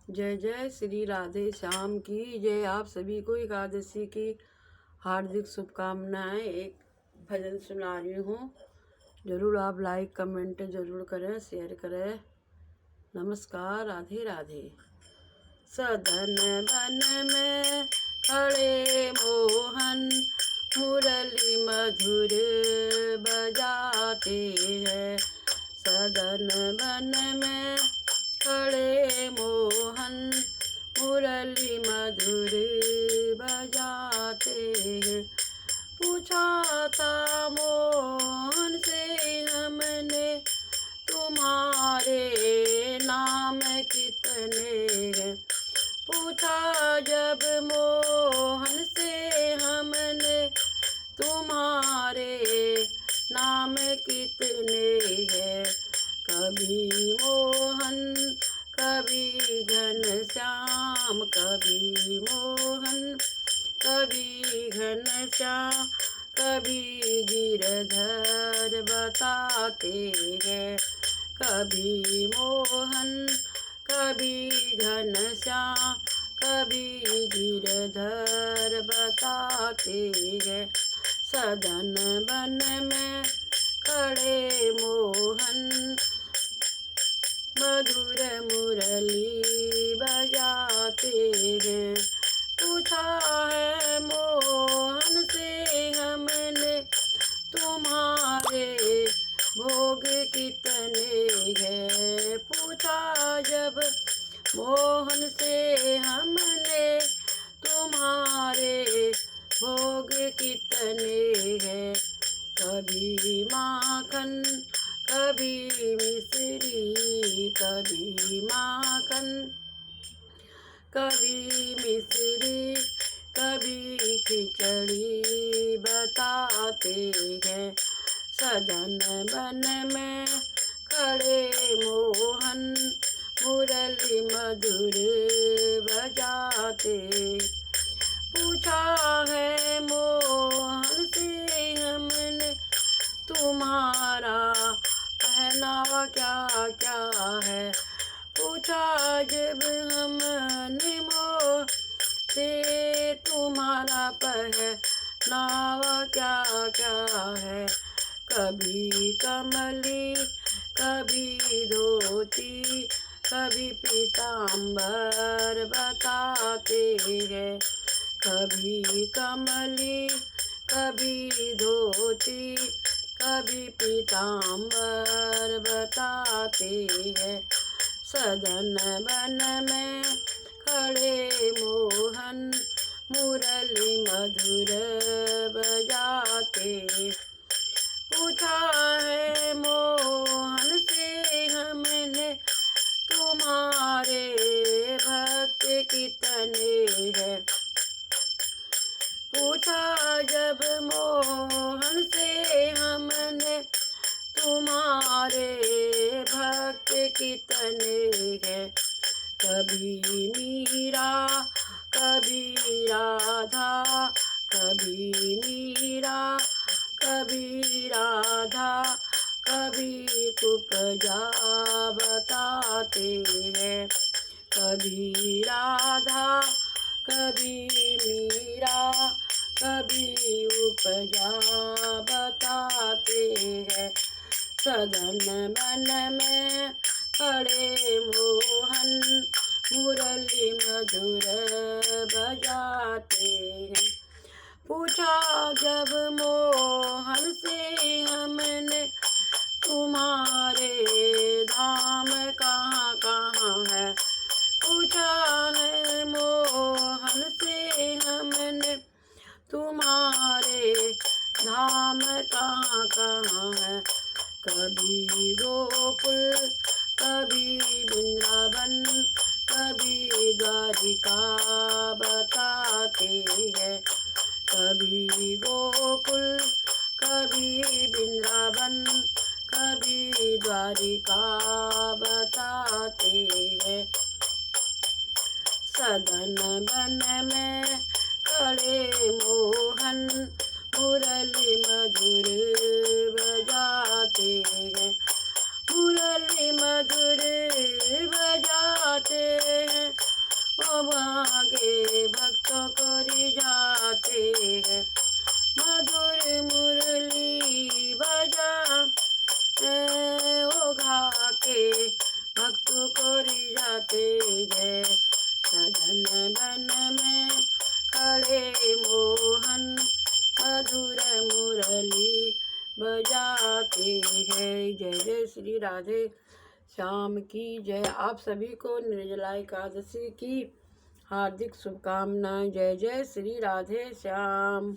जय जय श्री राधे श्याम की जय। आप सभी को एकादशी की हार्दिक शुभकामनाएं। एक भजन सुना रही हूँ, जरूर आप लाइक कमेंट जरूर करें, शेयर करें। नमस्कार, राधे राधे। सदन बन में खड़े मोहन, मुरली मधुर बजाते हैं। सदन बन में खड़े मोहन, मुरली मधुर बजाते हैं। पूछा था मोहन से हमने, तुम्हारे नाम कितने हैं। पूछा जब मोहन से हमने, तुम्हारे नाम कितने हैं। कभी मोहन कभी घनश्याम, कभी मोहन कभी घनश्याम, कभी गिरधर बताते हैं। कभी मोहन कभी घनश्याम, कभी गिरधर बताते हैं। सदन बन में खड़े मोहन, मधुर मुरली बजाते हैं। पूछा है मोहन से हमने, तुम्हारे भोग कितने हैं। पूछा जब मोहन से हमने, तुम्हारे भोग कितने हैं। कभी माखन कभी मिश्री, कभी माखन कभी मिश्री, कभी खिचड़ी बताते हैं। सदन बन में खड़े मोहन, मुरली मधुर बजाते। पूछा है मोहन से हमने, तुम्हारा पहनावा क्या क्या है। पूछा जब हमने मोह से, तुम्हारा पहनावा क्या क्या है। कभी कमली कभी धोती, कभी पीताम्बर बताते हैं। कभी कमली कभी धोती, कभी पीताम्बर बताते हैं। सदन बन में खड़े मोहन, मुरली मधुर बजाते। पूछा है मोहन से हमने, तुम्हारे भक्त कितने हैं। पूछा जब मोहन से हमने, तुम्हारे भक्त कितने हैं। कभी मीरा कभी राधा, कभी मीरा कभी राधा, कभी कुब्जा बताते हैं। कभी राधा कभी मीरा, कभी उपजा बताते हैं। सदन बन में खड़े मोहन, मुरली मधुर बजाते हैं। पूछा जब मोहन से हमने, तुम्हारे धाम कहाँ कहाँ है। पूछा है मोहन से हमने, तुम्हारे धाम कहाँ कहाँ है। कभी गोकुल कभी वृंदावन, कभी द्वारिका बताते हैं। कभी गोकुल कभी वृंदावन, कभी द्वारिका बताते हैं। सदन बन में खड़े मोहन, मुरली मधुर बजाते हैं। मुरली मधुर बजाते हैं। भक्तों को रिझाते हैं। मधुर मुरली बजा गा के भक्तों को रिझाते हैं। सदन बन में खड़े मोहन मधुर मुरली बजाते हैं। जय जय श्री राधे श्याम की जय। आप सभी को निर्जला एकादशी की हार्दिक शुभकामनाएं। जय जय श्री राधे श्याम।